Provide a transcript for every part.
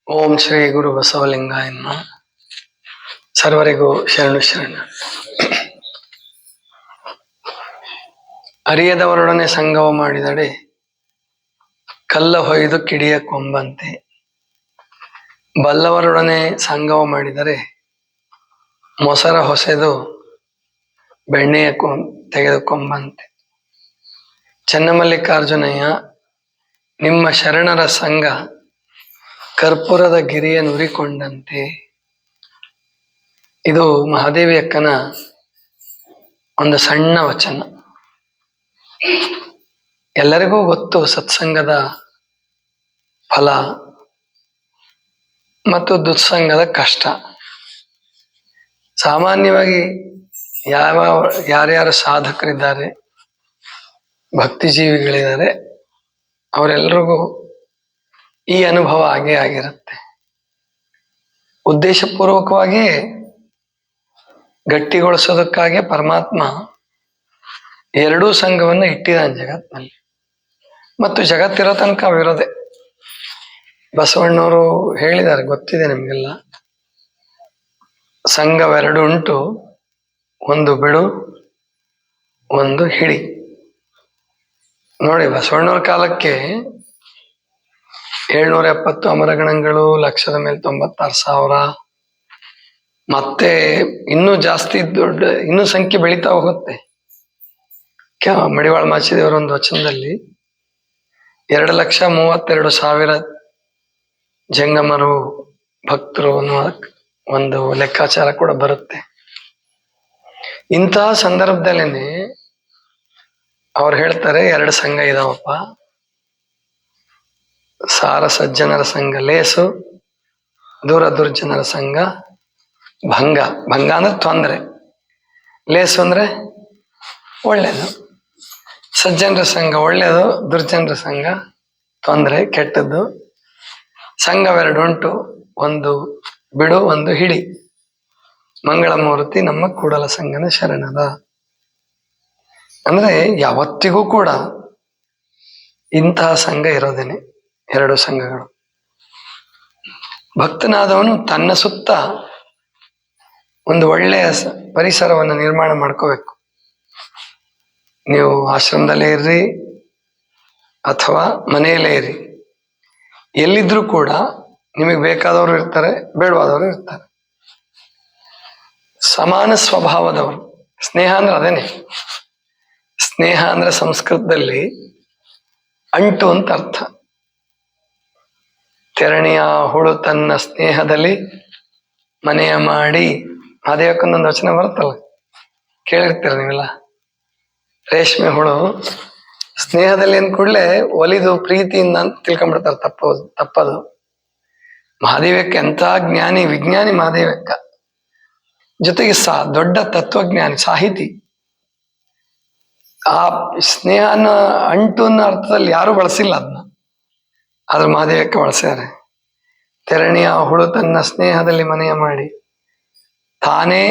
ಓಂ ಶ್ರೀ ಗುರು ಬಸವಲಿಂಗಾಯ ನಮಃ. ಸರ್ವರಿಗೂ ಶರಣು ಶರಣ. ಅರಿಯದವರೊಡನೆ ಸಂಗವ ಮಾಡಿದಡೆ ಕಲ್ಲ ಹೊಯ್ದು ಕಿಡಿಯ ಕೊಂಬಂತೆ. ಬಲ್ಲವರೊಡನೆ ಸಂಗವ ಮಾಡಿದರೆ ಮೊಸರ ಹೊಸೆದು ಬೆಣ್ಣೆಯ ತೆಗೆದುಕೊಂಬಂತೆ. ಚನ್ನಮಲ್ಲಿಕಾರ್ಜುನಯ್ಯ, ನಿಮ್ಮ ಶರಣರ ಸಂಘ ಕರ್ಪೂರದ ಗಿರಿಯ ನುರಿಕೊಂಡಂತೆ. ಇದು ಮಹಾದೇವಿ ಅಕ್ಕನ ಒಂದು ಸಣ್ಣ ವಚನ. ಎಲ್ಲರಿಗೂ ಗೊತ್ತು ಸತ್ಸಂಗದ ಫಲ ಮತ್ತು ದುತ್ಸಂಗದ ಕಷ್ಟ. ಸಾಮಾನ್ಯವಾಗಿ ಯಾರ್ಯಾರು ಸಾಧಕರಿದ್ದಾರೆ, ಭಕ್ತಿ ಜೀವಿಗಳಿದ್ದಾರೆ, ಅವರೆಲ್ಲರಿಗೂ ಈ ಅನುಭವ ಆಗೇ ಆಗಿರುತ್ತೆ. ಉದ್ದೇಶಪೂರ್ವಕವಾಗಿ ಗಟ್ಟಿಗೊಳಿಸೋದಕ್ಕಾಗಿ ಪರಮಾತ್ಮ ಎರಡೂ ಸಂಘವನ್ನು ಇಟ್ಟಿದ್ದಾನೆ ಜಗತ್ತಿನಲ್ಲಿ. ಮತ್ತು ಜಗತ್ತಿರೋ ತನಕ ಅವಿರೋದೆ. ಬಸವಣ್ಣವರು ಹೇಳಿದ್ದಾರೆ, ಗೊತ್ತಿದೆ ನಿಮಗೆಲ್ಲ. ಸಂಘವೆರಡು ಉಂಟು, ಒಂದು ಬಿಡು, ಒಂದು ಹಿಡಿ. ನೋಡಿ, ಬಸವಣ್ಣವ್ರ ಕಾಲಕ್ಕೆ 770 ಅಮರಗಣಗಳು, ಲಕ್ಷದ ಮೇಲೆ 96,000, ಮತ್ತೆ ಇನ್ನೂ ಜಾಸ್ತಿ ದೊಡ್ಡ ಇನ್ನೂ ಸಂಖ್ಯೆ ಬೆಳೀತಾ ಹೋಗುತ್ತೆ. ಮಡಿವಾಳ ಮಾಚಿದೇವರ ಒಂದು ವಚನದಲ್ಲಿ 2,32,000 ಜಂಗಮರು, ಭಕ್ತರು ಅನ್ನುವ ಒಂದು ಲೆಕ್ಕಾಚಾರ ಕೂಡ ಬರುತ್ತೆ. ಇಂತಹ ಸಂದರ್ಭದಲ್ಲೇನೆ ಅವ್ರು ಹೇಳ್ತಾರೆ, 2 ಸಂಘ ಇದಾವಪ್ಪ. ಸಾರ ಸಜ್ಜನರ ಸಂಘ ಲೇಸು, ದೂರ ದುರ್ಜನರ ಸಂಘ ಭಂಗ. ಭಂಗ ಅಂದ್ರೆ ತೊಂದರೆ, ಲೇಸು ಅಂದ್ರೆ ಒಳ್ಳೇದು. ಸಜ್ಜನರ ಸಂಘ ಒಳ್ಳೇದು, ದುರ್ಜನರ ಸಂಘ ತೊಂದರೆ, ಕೆಟ್ಟದ್ದು. ಸಂಘವೆರಡು ಉಂಟು, ಒಂದು ಬಿಡು, ಒಂದು ಹಿಡಿ. ಮಂಗಳಮೂರ್ತಿ ನಮ್ಮ ಕೂಡಲ ಸಂಘನ ಶರಣದ. ಅಂದ್ರೆ ಯಾವತ್ತಿಗೂ ಕೂಡ ಇಂತಹ ಸಂಘ ಇರೋದೇನೆ, 2 ಸಂಘಗಳು. ಭಕ್ತನಾದವನು ತನ್ನ ಸುತ್ತ ಒಂದು ಒಳ್ಳೆಯ ಪರಿಸರವನ್ನು ನಿರ್ಮಾಣ ಮಾಡ್ಕೋಬೇಕು. ನೀವು ಆಶ್ರಮದಲ್ಲೇ ಇರ್ರಿ ಅಥವಾ ಮನೆಯಲ್ಲೇ ಇರ್ರಿ, ಎಲ್ಲಿದ್ರೂ ಕೂಡ ನಿಮಗೆ ಬೇಕಾದವರು ಇರ್ತಾರೆ, ಬೇಡವಾದವರು ಇರ್ತಾರೆ. ಸಮಾನ ಸ್ವಭಾವದವರು. ಸ್ನೇಹ ಅಂದ್ರೆ ಅದೇನೆ. ಸ್ನೇಹ ಅಂದ್ರೆ ಸಂಸ್ಕೃತದಲ್ಲಿ ಅಂಟು ಅಂತ ಅರ್ಥ. ತೆರಣಿಯ ಹುಳು ತನ್ನ ಸ್ನೇಹದಲ್ಲಿ ಮನೆಯ ಮಾಡಿ. ಮಹಾದೇವಕ್ಕಂದೊಂದು ವಚನ ಬರುತ್ತಲ್ಲ, ಕೇಳಿರ್ತೀರ ನೀವೆಲ್ಲ. ರೇಷ್ಮೆ ಹುಳು ಸ್ನೇಹದಲ್ಲಿ ಅಂದ ಕೂಡಲೇ ಒಲಿದು ಪ್ರೀತಿಯಿಂದ ಅಂತ ತಿಳ್ಕೊಂಡ್ಬಿಡ್ತಾರೆ. ತಪ್ಪದು. ಮಹಾದೇವಕ್ಕ ಎಂಥ ಜ್ಞಾನಿ, ವಿಜ್ಞಾನಿ ಮಹಾದೇವಕ್ಕ. ಜೊತೆಗೆ ದೊಡ್ಡ ತತ್ವಜ್ಞಾನಿ, ಸಾಹಿತಿ. ಆ ಸ್ನೇಹನ ಅಂಟು ಅನ್ನೋ ಅರ್ಥದಲ್ಲಿ ಯಾರು ಬಳಸಿಲ್ಲ ಅದನ್ನ, ಆದ್ರೆ ಮಹಾದೇವಕ್ಕೆ ಬಳಸ್ಯಾರೆ. ತೆರಣಿಯ ಹುಳು ತನ್ನ ಸ್ನೇಹದಲ್ಲಿ ಮನೆಯ ಮಾಡಿ. ತಾನೇ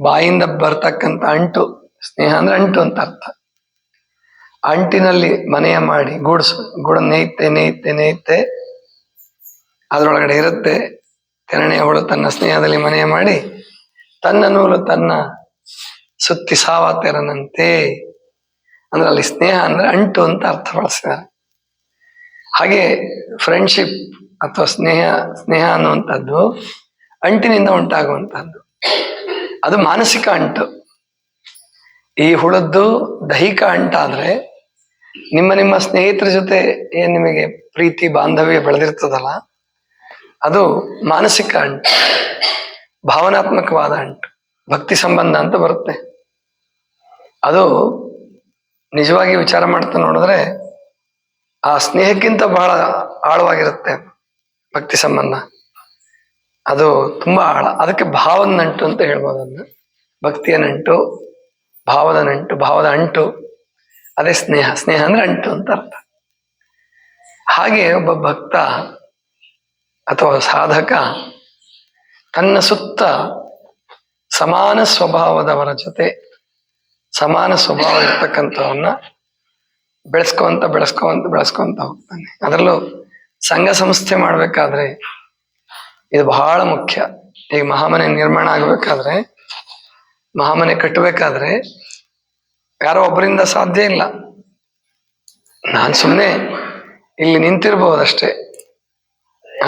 ಬಾಯಿಂದ ಬರ್ತಕ್ಕಂಥ ಅಂಟು, ಸ್ನೇಹ ಅಂದ್ರೆ ಅಂಟು ಅಂತ ಅರ್ಥ. ಅಂಟಿನಲ್ಲಿ ಮನೆಯ ಮಾಡಿ, ಗೂಡು ನೇಯ್ತೆ ಅದರೊಳಗಡೆ ಇರುತ್ತೆ. ತೆರಣಿಯ ಹುಳು ತನ್ನ ಸ್ನೇಹದಲ್ಲಿ ಮನೆಯ ಮಾಡಿ, ತನ್ನ ನೂಲು ತನ್ನ ಸುತ್ತಿ ಸಾವಾತೆರನಂತೆ. ಅಂದ್ರೆ ಅಲ್ಲಿ ಸ್ನೇಹ ಅಂದ್ರೆ ಅಂಟು ಅಂತ ಅರ್ಥ ಬಳಸಿದ್ದಾರೆ. ಹಾಗೆ ಫ್ರೆಂಡ್ಶಿಪ್ ಅಥವಾ ಸ್ನೇಹ ಅನ್ನುವಂಥದ್ದು ಅಂಟಿನಿಂದ ಉಂಟಾಗುವಂಥದ್ದು. ಅದು ಮಾನಸಿಕ ಅಂಟು. ಈ ಹುಳದ್ದು ದೈಹಿಕ ಅಂಟಾದ್ರೆ, ನಿಮ್ಮ ಸ್ನೇಹಿತರ ಜೊತೆ ಏನ್ ನಿಮಗೆ ಪ್ರೀತಿ ಬಾಂಧವ್ಯ ಬೆಳೆದಿರ್ತದಲ್ಲ, ಅದು ಮಾನಸಿಕ ಅಂಟು, ಭಾವನಾತ್ಮಕವಾದ ಅಂಟು. ಭಕ್ತಿ ಸಂಬಂಧ ಅಂತ ಬರುತ್ತೆ. ಅದು ನಿಜವಾಗಿ ವಿಚಾರ ಮಾಡ್ತಾ ನೋಡಿದ್ರೆ ಆ ಸ್ನೇಹಕ್ಕಿಂತ ಬಹಳ ಆಳವಾಗಿರುತ್ತೆ ಭಕ್ತಿ ಸಂಬಂಧ. ಅದು ತುಂಬಾ ಆಳ. ಅದಕ್ಕೆ ಭಾವದ ನಂಟು ಅಂತ ಹೇಳ್ಬೋದು. ಅದನ್ನ ಭಕ್ತಿಯ ನಂಟು, ಭಾವದ ನಂಟು, ಭಾವದ ಅಂಟು, ಅದೇ ಸ್ನೇಹ. ಸ್ನೇಹ ಅಂದ್ರೆ ಅಂಟು ಅಂತ ಅರ್ಥ. ಹಾಗೆ ಒಬ್ಬ ಭಕ್ತ ಅಥವಾ ಸಾಧಕ ತನ್ನ ಸುತ್ತ ಸಮಾನ ಸ್ವಭಾವದವರ ಜೊತೆ, ಸಮಾನ ಸ್ವಭಾವ ಇರ್ತಕ್ಕಂಥವನ್ನ ಬೆಳೆಸ್ಕೊಂತ ಹೋಗ್ತಾನೆ. ಅದರಲ್ಲೂ ಸಂಘ ಸಂಸ್ಥೆ ಮಾಡ್ಬೇಕಾದ್ರೆ ಇದು ಬಹಳ ಮುಖ್ಯ. ಈಗ ಮಹಾಮನೆ ನಿರ್ಮಾಣ ಆಗ್ಬೇಕಾದ್ರೆ, ಮಹಾಮನೆ ಕಟ್ಟಬೇಕಾದ್ರೆ ಯಾರೋ ಒಬ್ಬರಿಂದ ಸಾಧ್ಯ ಇಲ್ಲ. ನಾನು ಸುಮ್ಮನೆ ಇಲ್ಲಿ ನಿಂತಿರ್ಬಹುದಷ್ಟೇ,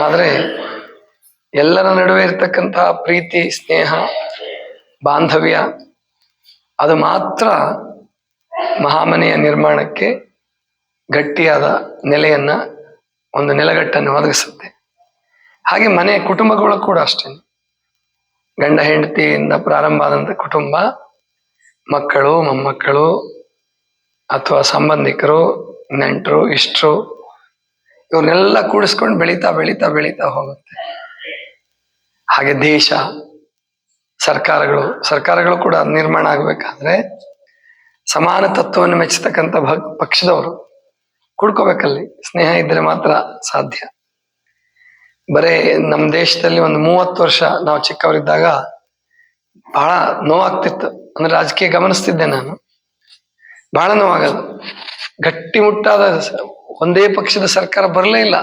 ಆದ್ರೆ ಎಲ್ಲರ ನಡುವೆ ಇರ್ತಕ್ಕಂತಹ ಪ್ರೀತಿ, ಸ್ನೇಹ, ಬಾಂಧವ್ಯ ಅದು ಮಾತ್ರ ಮಹಾಮನೆಯ ನಿರ್ಮಾಣಕ್ಕೆ ಗಟ್ಟಿಯಾದ ನೆಲೆಯನ್ನ, ಒಂದು ನೆಲಗಟ್ಟನ್ನು ಒದಗಿಸುತ್ತೆ. ಹಾಗೆ ಮನೆ ಕುಟುಂಬಗಳು ಕೂಡ ಅಷ್ಟೇ. ಗಂಡ ಹೆಂಡತಿಯಿಂದ ಪ್ರಾರಂಭ ಆದಂಥ ಕುಟುಂಬ, ಮಕ್ಕಳು, ಮೊಮ್ಮಕ್ಕಳು, ಅಥವಾ ಸಂಬಂಧಿಕರು, ನೆಂಟರು, ಇಷ್ಟರು, ಇವ್ರನ್ನೆಲ್ಲ ಕೂಡಿಸ್ಕೊಂಡು ಬೆಳೀತಾ ಬೆಳೀತಾ ಬೆಳೀತಾ ಹೋಗುತ್ತೆ. ಹಾಗೆ ದೇಶ, ಸರ್ಕಾರಗಳು ಕೂಡ ನಿರ್ಮಾಣ ಆಗ್ಬೇಕಾದ್ರೆ ಸಮಾನ ತತ್ವವನ್ನು ಮೆಚ್ಚತಕ್ಕಂಥ ಪಕ್ಷದವರು ಕುಡ್ಕೋಬೇಕಲ್ಲಿ. ಸ್ನೇಹ ಇದ್ರೆ ಮಾತ್ರ ಸಾಧ್ಯ. ಬರೇ ನಮ್ಮ ದೇಶದಲ್ಲಿ ಒಂದು 30 ವರ್ಷ ನಾವು ಚಿಕ್ಕವರಿದ್ದಾಗ ಬಹಳ ನೋವಾಗ್ತಿತ್ತು. ಅಂದ್ರೆ ರಾಜಕೀಯ ಗಮನಿಸ್ತಿದ್ದೆ ನಾನು, ಬಹಳ ನೋವಾಗದು. ಗಟ್ಟಿಮುಟ್ಟಾದ ಒಂದೇ ಪಕ್ಷದ ಸರ್ಕಾರ ಬರಲೇ ಇಲ್ಲ.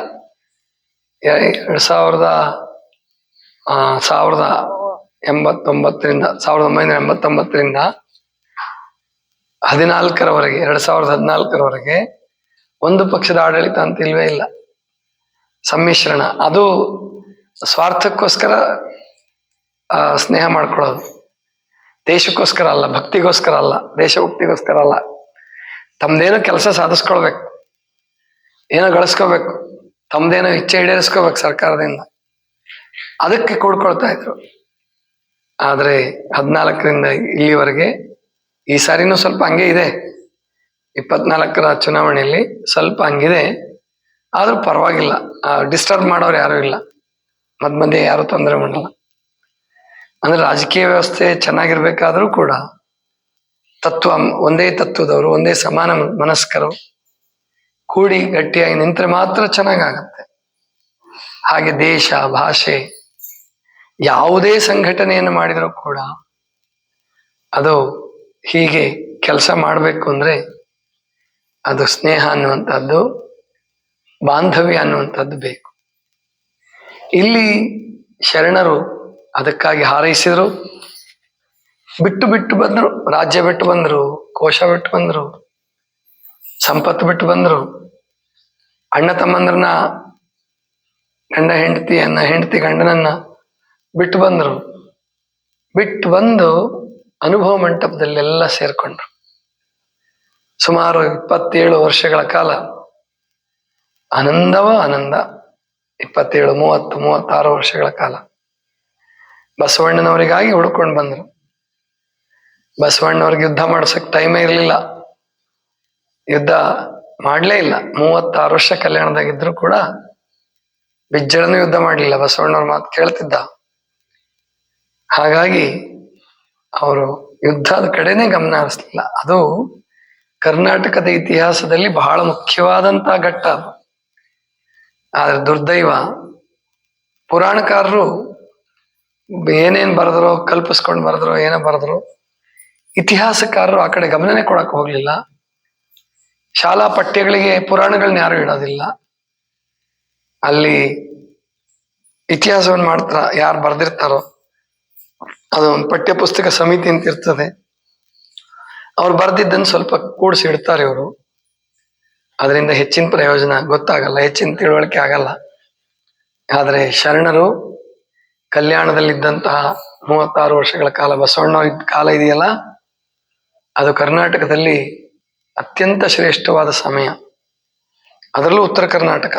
1989ರಿಂದ 2014ರವರೆಗೆ ಒಂದು ಪಕ್ಷದ ಆಡಳಿತ ಅಂತ ಇಲ್ವೇ ಇಲ್ಲ. ಸಮ್ಮಿಶ್ರಣ. ಅದು ಸ್ವಾರ್ಥಕ್ಕೋಸ್ಕರ ಸ್ನೇಹ ಮಾಡ್ಕೊಳ್ಳೋದು, ದೇಶಕ್ಕೋಸ್ಕರ ಅಲ್ಲ, ಭಕ್ತಿಗೋಸ್ಕರ ಅಲ್ಲ, ದೇಶಭಕ್ತಿಗೋಸ್ಕರ ಅಲ್ಲ. ತಮ್ದೇನೋ ಕೆಲಸ ಸಾಧಿಸ್ಕೊಳ್ಬೇಕು, ಏನೋ ಗಳಿಸ್ಕೋಬೇಕು, ತಮ್ದೇನೋ ಇಚ್ಛೆ ಈಡೇರಿಸ್ಕೋಬೇಕು ಸರ್ಕಾರದಿಂದ, ಅದಕ್ಕೆ ಕೂಡ್ಕೊಳ್ತಾ ಇದ್ರು. ಆದ್ರೆ 14ರಿಂದ ಇಲ್ಲಿವರೆಗೆ, ಈ ಸಾರಿನೂ ಸ್ವಲ್ಪ ಹಂಗೆ ಇದೆ. 24ರ ಚುನಾವಣೆಯಲ್ಲಿ ಸ್ವಲ್ಪ ಹಂಗಿದೆ, ಆದ್ರೂ ಪರವಾಗಿಲ್ಲ. ಡಿಸ್ಟರ್ಬ್ ಮಾಡೋರು ಯಾರು ಇಲ್ಲ, ಮಧ್ಯೆ ಯಾರು ತೊಂದರೆ ಮಾಡಲ್ಲ. ಅಂದ್ರೆ ರಾಜಕೀಯ ವ್ಯವಸ್ಥೆ ಚೆನ್ನಾಗಿರ್ಬೇಕಾದ್ರೂ ಕೂಡ ಒಂದೇ ತತ್ವದವರು, ಒಂದೇ ಸಮಾನ ಮನಸ್ಕರು ಕೂಡಿ ಗಟ್ಟಿಯಾಗಿ ನಿಂತರೆ ಮಾತ್ರ ಚೆನ್ನಾಗಾಗತ್ತೆ. ಹಾಗೆ ದೇಶ, ಭಾಷೆ, ಯಾವುದೇ ಸಂಘಟನೆಯನ್ನು ಮಾಡಿದರೂ ಕೂಡ ಅದು ಹೀಗೆ ಕೆಲಸ ಮಾಡಬೇಕು ಅಂದ್ರೆ ಅದು ಸ್ನೇಹ ಅನ್ನುವಂಥದ್ದು, ಬಾಂಧವ್ಯ ಅನ್ನುವಂಥದ್ದು ಬೇಕು. ಇಲ್ಲಿ ಶರಣರು ಅದಕ್ಕಾಗಿ ಹಾರೈಸಿದ್ರು, ಬಿಟ್ಟು ಬಂದ್ರು. ರಾಜ್ಯ ಬಿಟ್ಟು ಬಂದ್ರು, ಕೋಶ ಬಿಟ್ಟು ಬಂದ್ರು, ಸಂಪತ್ತು ಬಿಟ್ಟು ಬಂದ್ರು, ಅಣ್ಣ ತಮ್ಮಂದ್ರನ್ನ, ಗಂಡ ಹೆಂಡತಿಯನ್ನ, ಹೆಂಡತಿ ಗಂಡನನ್ನ ಬಿಟ್ಟು ಬಂದ್ರು. ಬಿಟ್ಟು ಬಂದು ಅನುಭವ ಮಂಟಪದಲ್ಲೆಲ್ಲ ಸೇರ್ಕೊಂಡ್ರು. ಸುಮಾರು 27 ವರ್ಷಗಳ ಕಾಲ ಆನಂದ. 27, 30, 36 ವರ್ಷಗಳ ಕಾಲ ಬಸವಣ್ಣನವರಿಗಾಗಿ ಹುಡ್ಕೊಂಡು ಬಂದ್ರು. ಬಸವಣ್ಣವ್ರಿಗೆ ಯುದ್ಧ ಮಾಡ್ಸಕ್ ಟೈಮೇ ಇರಲಿಲ್ಲ, ಯುದ್ಧ ಮಾಡ್ಲೇ ಇಲ್ಲ. 36 ವರ್ಷ ಕಲ್ಯಾಣದಾಗಿದ್ರು ಕೂಡ ಬಿಜ್ಜಳನು ಯುದ್ಧ ಮಾಡಲಿಲ್ಲ. ಬಸವಣ್ಣವ್ರ ಮಾತು ಕೇಳ್ತಿದ್ದ. ಹಾಗಾಗಿ ಅವರು ಯುದ್ಧದ ಕಡೆನೇ ಗಮನ ಹರಿಸ್ಲಿಲ್ಲ. ಅದು ಕರ್ನಾಟಕದ ಇತಿಹಾಸದಲ್ಲಿ ಬಹಳ ಮುಖ್ಯವಾದಂತಹ ಘಟ್ಟ ಅದು. ಆದ್ರೆ ದುರ್ದೈವ, ಪುರಾಣಕಾರರು ಏನೇನ್ ಬರೆದ್ರು, ಕಲ್ಪಿಸ್ಕೊಂಡು ಬರೆದ್ರು, ಏನೋ ಬರೆದ್ರು, ಇತಿಹಾಸಕಾರರು ಆ ಕಡೆ ಗಮನನೇ ಕೊಡಕ್ ಹೋಗ್ಲಿಲ್ಲ. ಶಾಲಾ ಪಠ್ಯಗಳಿಗೆ ಪುರಾಣಗಳನ್ನ ಯಾರು ಇಡೋದಿಲ್ಲ. ಅಲ್ಲಿ ಇತಿಹಾಸವನ್ನು ಮಾಡ್ತಾರ, ಯಾರು ಬರ್ದಿರ್ತಾರೋ ಅದು ಒಂದು ಪಠ್ಯ ಪುಸ್ತಕ ಸಮಿತಿ ಅಂತ ಇರ್ತದೆ, ಅವ್ರು ಬರ್ದಿದ್ದನ್ನು ಸ್ವಲ್ಪ ಕೂಡಿಸಿ ಇಡ್ತಾರೆ ಇವರು. ಅದರಿಂದ ಹೆಚ್ಚಿನ ಪ್ರಯೋಜನ ಗೊತ್ತಾಗಲ್ಲ, ಹೆಚ್ಚಿನ ತಿಳುವಳಿಕೆ ಆಗಲ್ಲ. ಆದ್ರೆ ಶರಣರು ಕಲ್ಯಾಣದಲ್ಲಿದ್ದಂತಹ 36 ವರ್ಷಗಳ ಕಾಲ, ಬಸವಣ್ಣವ್ರ ಕಾಲ ಇದೆಯಲ್ಲ, ಅದು ಕರ್ನಾಟಕದಲ್ಲಿ ಅತ್ಯಂತ ಶ್ರೇಷ್ಠವಾದ ಸಮಯ. ಅದರಲ್ಲೂ ಉತ್ತರ ಕರ್ನಾಟಕ,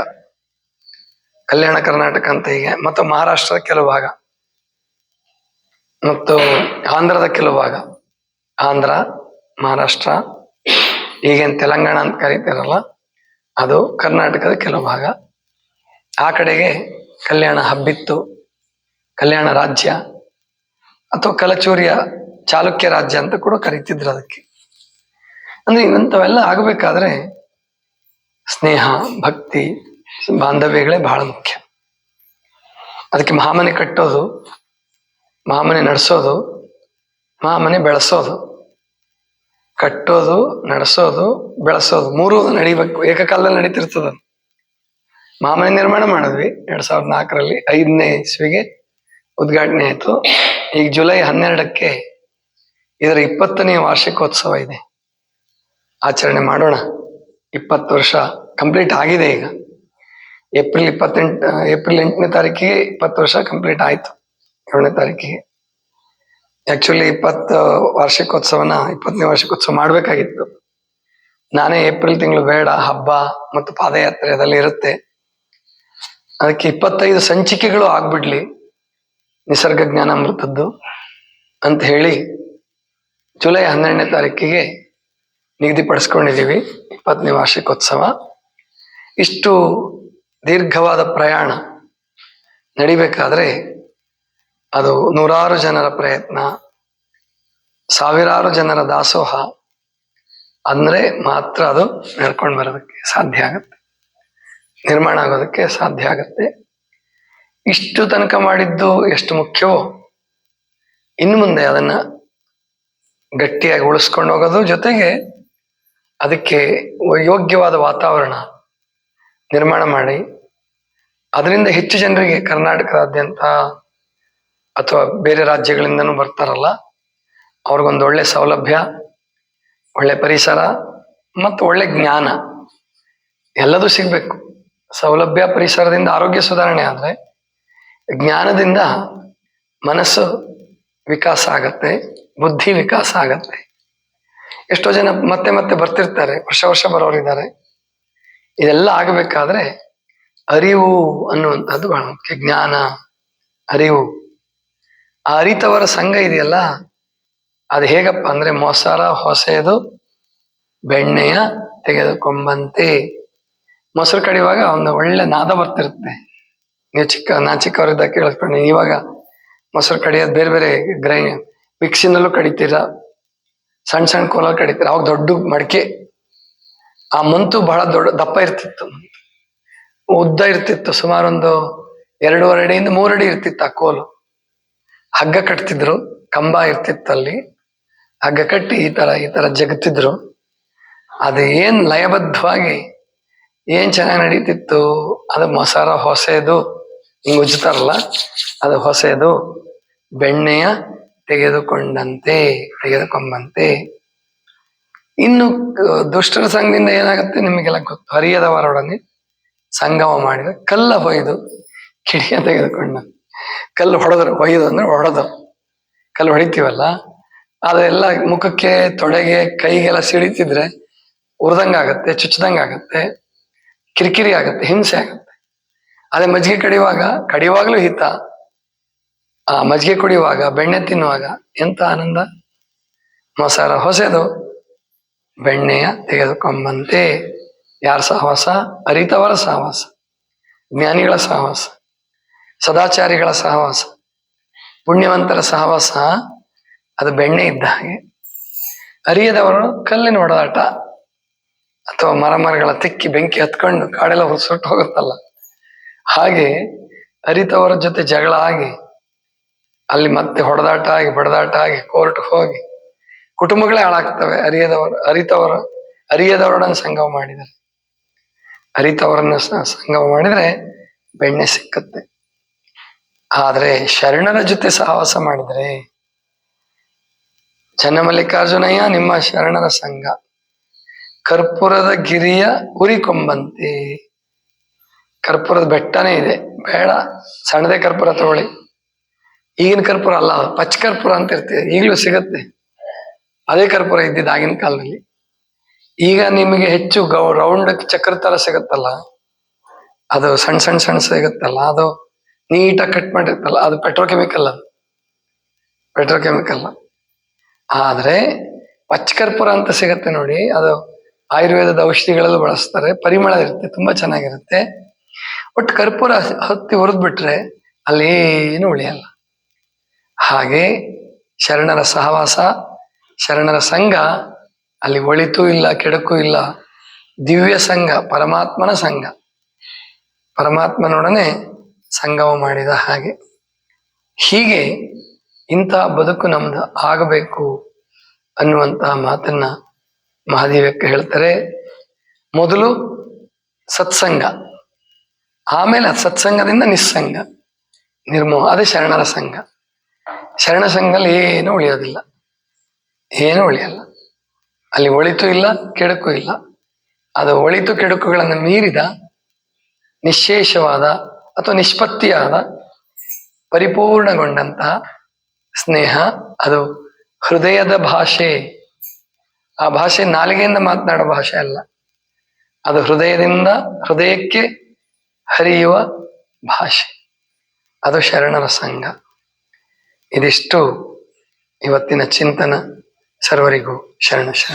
ಕಲ್ಯಾಣ ಕರ್ನಾಟಕ ಅಂತ ಹೀಗೆ, ಮತ್ತು ಮಹಾರಾಷ್ಟ್ರದ ಕೆಲವು ಭಾಗ, ಮತ್ತು ಆಂಧ್ರದ ಕೆಲವು ಭಾಗ, ಆಂಧ್ರ, ಮಹಾರಾಷ್ಟ್ರ, ಈಗೇನು ತೆಲಂಗಾಣ ಅಂತ ಕರೀತಾರಲ್ಲ, ಅದು ಕರ್ನಾಟಕದ ಕೆಲವು ಭಾಗ. ಆ ಕಡೆಗೆ ಕಲ್ಯಾಣ ಹಬ್ಬಿತ್ತು, ಕಲ್ಯಾಣ ರಾಜ್ಯ ಅಥವಾ ಕಲಚೂರಿಯ ಚಾಲುಕ್ಯ ರಾಜ್ಯ ಅಂತ ಕೂಡ ಕರೀತಿದ್ರು ಅದಕ್ಕೆ. ಅಂದ್ರೆ ಇಂಥವೆಲ್ಲ ಆಗಬೇಕಾದ್ರೆ ಸ್ನೇಹ, ಭಕ್ತಿ, ಬಾಂಧವ್ಯಗಳೇ ಬಹಳ ಮುಖ್ಯ. ಅದಕ್ಕೆ ಮಹಾಮನೆ ಕಟ್ಟೋದು, ಮಹಾಮನೆ ನಡೆಸೋದು, ಮಹಾಮನೆ ಬೆಳೆಸೋದು. ಕಟ್ಟೋದು, ನಡೆಸೋದು, ಬೆಳೆಸೋದು 3 ನಡಿಬೇಕು, ಏಕಕಾಲದಲ್ಲಿ ನಡೀತಿರ್ತದ. ಮಹಾಮನೆ ನಿರ್ಮಾಣ ಮಾಡಿದ್ವಿ 2004ರಲ್ಲಿ, 5ನೇ ಇಸ್ವಿಗೆ ಉದ್ಘಾಟನೆ ಆಯಿತು. ಈಗ ಜುಲೈ 12ಕ್ಕೆ ಇದರ 20ನೇ ವಾರ್ಷಿಕೋತ್ಸವ ಇದೆ. ಆಚರಣೆ ಮಾಡೋಣ. 20 ವರ್ಷ ಕಂಪ್ಲೀಟ್ ಆಗಿದೆ. ಈಗ ಏಪ್ರಿಲ್ 8ನೇ ತಾರೀಕಿಗೆ 20 ವರ್ಷ ಕಂಪ್ಲೀಟ್ ಆಯ್ತು. 7ನೇ ತಾರೀಕಿಗೆ ಆಕ್ಚುಲಿ 20ನೇ ವಾರ್ಷಿಕೋತ್ಸವ ಮಾಡ್ಬೇಕಾಗಿತ್ತು. ನಾನೇ ಏಪ್ರಿಲ್ ತಿಂಗಳು ಬೇಡ, ಹಬ್ಬ ಮತ್ತು ಪಾದಯಾತ್ರೆ ಅದೆಲ್ಲ ಇರುತ್ತೆ, ಅದಕ್ಕೆ 25 ಸಂಚಿಕೆಗಳು ಆಗ್ಬಿಡ್ಲಿ ನಿಸರ್ಗ ಜ್ಞಾನಾಮೃತದ್ದು ಅಂತ ಹೇಳಿ ಜುಲೈ 12ನೇ ತಾರೀಕಿಗೆ ನಿಗದಿಪಡಿಸ್ಕೊಂಡಿದ್ದೀವಿ 20ನೇ ವಾರ್ಷಿಕೋತ್ಸವ. ಇಷ್ಟು ದೀರ್ಘವಾದ ಪ್ರಯಾಣ ನಡಿಬೇಕಾದ್ರೆ ಅದು ನೂರಾರು ಜನರ ಪ್ರಯತ್ನ, ಸಾವಿರಾರು ಜನರ ದಾಸೋಹ ಅಂದ್ರೆ ಮಾತ್ರ ಅದು ನಡ್ಕೊಂಡು ಬರೋದಕ್ಕೆ ಸಾಧ್ಯ ಆಗತ್ತೆ, ನಿರ್ಮಾಣ ಆಗೋದಕ್ಕೆ ಸಾಧ್ಯ ಆಗತ್ತೆ. ಇಷ್ಟು ತನಕ ಮಾಡಿದ್ದು ಎಷ್ಟು ಮುಖ್ಯವೋ ಇನ್ನು ಮುಂದೆ ಅದನ್ನ ಗಟ್ಟಿಯಾಗಿ ಉಳಿಸ್ಕೊಂಡು ಹೋಗೋದು, ಜೊತೆಗೆ ಅದಕ್ಕೆ ಯೋಗ್ಯವಾದ ವಾತಾವರಣ ನಿರ್ಮಾಣ ಮಾಡಿ ಅದರಿಂದ ಹೆಚ್ಚು ಜನರಿಗೆ ಕರ್ನಾಟಕದಾದ್ಯಂತ ಅಥವಾ ಬೇರೆ ರಾಜ್ಯಗಳಿಂದನೂ ಬರ್ತಾರಲ್ಲ, ಅವ್ರಿಗೊಂದು ಒಳ್ಳೆ ಸೌಲಭ್ಯ, ಒಳ್ಳೆ ಪರಿಸರ ಮತ್ತು ಒಳ್ಳೆ ಜ್ಞಾನ ಎಲ್ಲದೂ ಸಿಗ್ಬೇಕು. ಸೌಲಭ್ಯ ಪರಿಸರದಿಂದ ಆರೋಗ್ಯ ಸುಧಾರಣೆ ಆದರೆ ಜ್ಞಾನದಿಂದ ಮನಸ್ಸು ವಿಕಾಸ ಆಗತ್ತೆ, ಬುದ್ಧಿ ವಿಕಾಸ ಆಗತ್ತೆ. ಎಷ್ಟೋ ಜನ ಮತ್ತೆ ಮತ್ತೆ ಬರ್ತಿರ್ತಾರೆ, ವರ್ಷ ಬರೋರಿದ್ದಾರೆ. ಇದೆಲ್ಲ ಆಗಬೇಕಾದ್ರೆ ಅರಿವು ಅನ್ನುವಂಥದ್ದು ಬಹಳ ಮುಖ್ಯ. ಜ್ಞಾನ, ಅರಿವು. ಆ ಅರಿತವರ ಸಂಘ ಇದೆಯಲ್ಲ, ಅದು ಹೇಗಪ್ಪ ಅಂದ್ರೆ ಮೊಸರ ಹೊಸೆದು ಬೆಣ್ಣೆಯ ತೆಗೆದುಕೊಂಬಂತೆ. ಮೊಸರು ಕಡಿಯುವಾಗ ಒಂದು ಒಳ್ಳೆ ನಾದ ಬರ್ತಿರುತ್ತೆ. ನೀವು ನಾ ಚಿಕ್ಕವರಿದ್ದಾಗ ಕೇಳಿಸ್ಕೊಂಡು, ಇವಾಗ ಮೊಸರು ಕಡಿಯೋದು ಬೇರೆ ಬೇರೆ ಮಿಕ್ಸಿನಲ್ಲೂ ಕಡಿತೀರ, ಸಣ್ಣ ಸಣ್ಣ ಕೋಲಲ್ಲಿ ಕಡಿತೀರ. ಅವಾಗ ದೊಡ್ಡ ಮಡಿಕೆ, ಆ ಮಂತು ಬಹಳ ದಪ್ಪ ಇರ್ತಿತ್ತು, ಉದ್ದ ಇರ್ತಿತ್ತು, ಸುಮಾರು ಒಂದು 2.5 ಅಡಿಯಿಂದ 3 ಅಡಿ ಇರ್ತಿತ್ತು ಆ ಕೋಲು. ಹಗ್ಗ ಕಟ್ತಿದ್ರು, ಕಂಬ ಇರ್ತಿತ್ತು ಅಲ್ಲಿ, ಹಗ್ಗ ಕಟ್ಟಿ ಈ ತರ ಜಗತ್ತಿದ್ರು. ಅದು ಏನ್ ಲಯಬದ್ಧವಾಗಿ ಏನ್ ಚೆನ್ನಾಗಿ ನಡೀತಿತ್ತು. ಅದು ಮೊಸರ ಹೊಸೆದು, ಹಿಂಗ್ ಉಜ್ತಾರಲ್ಲ, ಅದು ಹೊಸೆದು ಬೆಣ್ಣೆಯ ತೆಗೆದುಕೊಂಬಂತೆ. ಇನ್ನು ದುಷ್ಟರ ಸಂಘದಿಂದ ಏನಾಗುತ್ತೆ ನಿಮಗೆಲ್ಲ ಗೊತ್ತು. ಹರಿಯದವರೊಡನೆ ಸಂಗಮ ಮಾಡಿದ ಕಲ್ಲ ಹೊಯ್ದು ಕಿಡಿಯ ತೆಗೆದುಕೊಂಡ. ಕಲ್ಲು ಹೊಯ್ದು ಅಂದ್ರೆ ಹೊಡೆದು, ಕಲ್ಲು ಹೊಡಿತೀವಲ್ಲ, ಅದೆಲ್ಲ ಮುಖಕ್ಕೆ, ತೊಡೆಗೆ, ಕೈಗೆಲ್ಲ ಸಿಡಿತಿದ್ರೆ ಉರ್ದಂಗಾಗತ್ತೆ, ಚುಚ್ಚದಂಗಾಗತ್ತೆ, ಕಿರಿಕಿರಿ ಆಗತ್ತೆ, ಹಿಂಸೆ ಆಗತ್ತೆ. ಅದೇ ಮಜ್ಜಿಗೆ ಕಡಿಯುವಾಗಲೂ ಹಿತ. ಆ ಮಜ್ಜಿಗೆ ಕುಡಿಯುವಾಗ, ಬೆಣ್ಣೆ ತಿನ್ನುವಾಗ ಎಂತ ಆನಂದ. ಮೊಸರ ಹೊಸೆದು ಬೆಣ್ಣೆಯ ತೆಗೆದುಕೊಂಬಂತೆ. ಯಾರ ಸಹವಾಸ? ಅರಿತವರ ಸಹವಾಸ, ಜ್ಞಾನಿಗಳ ಸಹವಾಸ, ಸದಾಚಾರಿಗಳ ಸಹವಾಸ, ಪುಣ್ಯವಂತರ ಸಹವಾಸ. ಅದು ಬೆಣ್ಣೆ ಇದ್ದ ಹಾಗೆ. ಅರಿಯದವರು ಕಲ್ಲಿನ ಹೊಡೆದಾಟ ಅಥವಾ ಮರಗಳ ತಿಕ್ಕಿ ಬೆಂಕಿ ಹತ್ಕೊಂಡು ಕಾಡೆಲ್ಲ ಸುಟ್ಟು ಹೋಗುತ್ತಲ್ಲ, ಹಾಗೆ ಅರಿತವರ ಜೊತೆ ಜಗಳ ಆಗಿ ಅಲ್ಲಿ ಮತ್ತೆ ಹೊಡೆದಾಟ ಆಗಿ ಬಡದಾಟ ಆಗಿ ಕೋರ್ಟ್ ಹೋಗಿ ಕುಟುಂಬಗಳೇ ಹಾಳಾಗ್ತವೆ. ಅರಿಯದವರನ್ನ ಸಂಗಮ ಮಾಡಿದರೆ, ಅರಿತವರನ್ನ ಸಂಗಮ ಮಾಡಿದ್ರೆ ಬೆಣ್ಣೆ ಸಿಕ್ಕತ್ತೆ. ಆದ್ರೆ ಶರಣರ ಜೊತೆ ಸಹವಾಸ ಮಾಡಿದರೆ, ಚನ್ನಮಲ್ಲಿಕಾರ್ಜುನಯ್ಯ ನಿಮ್ಮ ಶರಣರ ಸಂಘ ಕರ್ಪೂರದ ಗಿರಿಯ ಉರಿಕೊಂಬಂತೆ. ಕರ್ಪೂರದ ಬೆಟ್ಟನೇ ಇದೆ, ಬೇಡ ಸಣ್ಣದೇ ಕರ್ಪೂರ ತಗೊಳ್ಳಿ. ಈಗಿನ ಕರ್ಪೂರ ಅಲ್ಲ, ಪಚ್ಚ ಕರ್ಪೂರ ಅಂತ ಇರ್ತದೆ, ಈಗಲೂ ಸಿಗತ್ತೆ. ಅದೇ ಕರ್ಪೂರ ಇದ್ದಿದ್ದು ಆಗಿನ ಕಾಲದಲ್ಲಿ. ಈಗ ನಿಮಗೆ ಹೆಚ್ಚು ರೌಂಡ್ ಚಕ್ರ ತರ ಸಿಗತ್ತಲ್ಲ, ಅದು ಸಣ್ಣ ಸಿಗತ್ತಲ್ಲ, ಅದು ನೀಟಾಗಿ ಕಟ್ ಮಾಡಿರ್ತಲ್ಲ, ಅದು ಪೆಟ್ರೋಕೆಮಿಕಲ್. ಆದ್ರೆ ಪಚ್ಚಕರ್ಪೂರ ಅಂತ ಸಿಗತ್ತೆ ನೋಡಿ, ಅದು ಆಯುರ್ವೇದದ ಔಷಧಿಗಳಲ್ಲೂ ಬಳಸ್ತಾರೆ. ಪರಿಮಳ ಇರುತ್ತೆ, ತುಂಬಾ ಚೆನ್ನಾಗಿರುತ್ತೆ. ಒಟ್ಟು ಕರ್ಪೂರ ಹತ್ತಿ ಹುರಿದ್ಬಿಟ್ರೆ ಅಲ್ಲಿ ಏನು ಉಳಿಯಲ್ಲ. ಹಾಗೆ ಶರಣರ ಸಹವಾಸ, ಶರಣರ ಸಂಘ ಅಲ್ಲಿ ಒಳಿತೂ ಇಲ್ಲ, ಕೆಡಕೂ ಇಲ್ಲ. ದಿವ್ಯ ಸಂಘ, ಪರಮಾತ್ಮನ ಸಂಘ, ಪರಮಾತ್ಮನೊಡನೆ ಸಂಗಮ ಮಾಡಿದ ಹಾಗೆ. ಹೀಗೆ ಇಂಥ ಬದುಕು ನಮ್ದು ಆಗಬೇಕು ಅನ್ನುವಂತಹ ಮಾತನ್ನ ಮಹಾದೇವಕ್ಕೆ ಹೇಳ್ತಾರೆ. ಮೊದಲು ಸತ್ಸಂಗ, ಆಮೇಲೆ ಸತ್ಸಂಗದಿಂದ ನಿಸ್ಸಂಗ, ನಿರ್ಮೋಹ, ಅದೇ ಶರಣರ ಸಂಘ. ಶರಣ ಸಂಘದಲ್ಲಿ ಏನು ಉಳಿಯೋದಿಲ್ಲ, ಏನು ಉಳಿಯಲ್ಲ. ಅಲ್ಲಿ ಒಳಿತು ಇಲ್ಲ, ಕೆಡುಕು ಇಲ್ಲ. ಅದು ಒಳಿತು ಕೆಡುಕುಗಳನ್ನು ಮೀರಿದ ನಿಶ್ಶೇಷವಾದ ಅಥವಾ ನಿಷ್ಪತ್ತಿಯಾದ ಪರಿಪೂರ್ಣಗೊಂಡಂತಹ ಸ್ನೇಹ. ಅದು ಹೃದಯದ ಭಾಷೆ. ಆ ಭಾಷೆ ನಾಲಿಗೆಯಿಂದ ಮಾತನಾಡೋ ಭಾಷೆ ಅಲ್ಲ, ಅದು ಹೃದಯದಿಂದ ಹೃದಯಕ್ಕೆ ಹರಿಯುವ ಭಾಷೆ. ಅದು ಶರಣರ ಸಂಘ. ಇದಿಷ್ಟು ಇವತ್ತಿನ ಚಿಂತನ. ಸರ್ವರಿಗೂ ಶರಣ ಶರಣ.